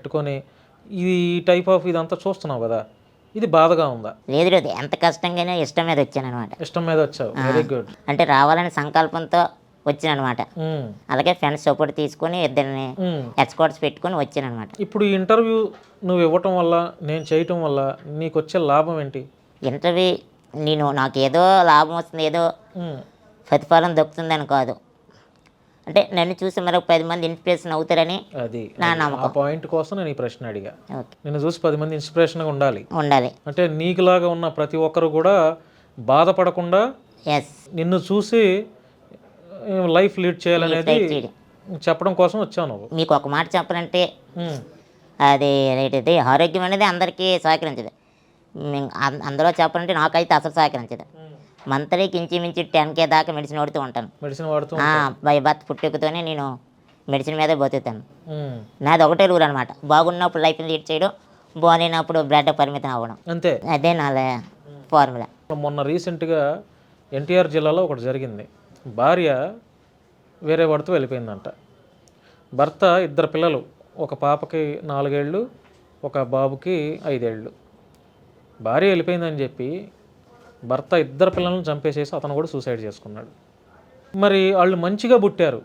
పెట్టుకొని ఇది type of ఇదంతా చూస్తున్నావు కదా, ఇది బాధగా ఉందా? లేదు లేదు, ఎంత కష్టంగానే ఇష్టం మీద వచ్చాను అనమాట. ఇష్టం మీద వచ్చావు, వెరీ గుడ్. అంటే రావాలని సంకల్పంతో వచ్చాను అనమాట. అలాగే ఫ్రెండ్స్ సపోర్ట్ తీసుకొని ఇద్దరిని ఎక్స్పర్ట్స్ పెట్టుకొని వచ్చాను అనమాట. ఇప్పుడు ఈ ఇంటర్వ్యూ నువ్వు ఇవ్వటం వల్ల, నేను చేయటం వల్ల నీకు వచ్చే లాభం ఏంటి? ఇంటర్వ్యూ నాకు ఏదో లాభం వస్తుంది, ఏదో ప్రతిఫలం దొక్కుతుందని కాదు. అంటే నన్ను చూసి మరొక 10 మంది ఇన్స్పిరేషన్ అవుతారని అది నా ఆ నమ్మకం. పాయింట్ కోసం నేను ఈ ప్రశ్న అడిగా. ఓకే, నిన్ను చూసి 10 మంది ఇన్స్పిరేషన్గా ఉండాలి. అంటే నీకులాగా ఉన్న ప్రతి ఒక్కరు కూడా బాధపడకుండా ఎస్, నిన్ను చూసి లైఫ్ లీడ్ చేయాలనేది చెప్పడం కోసం వచ్చావు నువ్వు. మీకు ఒక మాట చెప్పాలంటే అది ఏంటిది, ఆరోగ్యం అనేది అందరికీ సహకరించదు. అందులో చెప్పాలంటే నాకైతే అసలు సహకరించదు. మంత్లీకి ఇంచుమించు 10K దాకా మెడిసిన్ వాడుతూ ఉంటాను. మెడిసిన్ వాడుతూ బై బర్త్ పుట్టుకతోనే నేను మెడిసిన్ మీదే బతుకుతాను. నాది ఒకటే రూల్ అనమాట, బాగున్నప్పుడు లైఫ్ లీడ్ చేయడం, బాగాలేనప్పుడు బ్లడ్ పరిమితం అవ్వడం, అంతే. అదే నా ఫార్ములా. మొన్న రీసెంట్గా ఎన్టీఆర్ జిల్లాలో ఒకటి జరిగింది. భార్య వేరే వాడితో వెళ్ళిపోయిందంట. భర్త 2 పిల్లలు, ఒక పాపకి 4 ఏళ్ళు, ఒక బాబుకి 5 ఏళ్ళు. భార్య వెళ్ళిపోయిందని చెప్పి భర్త 2 పిల్లలను చంపేసేసి అతను కూడా సూసైడ్ చేసుకున్నాడు. మరి వాళ్ళు మంచిగా పుట్టారు,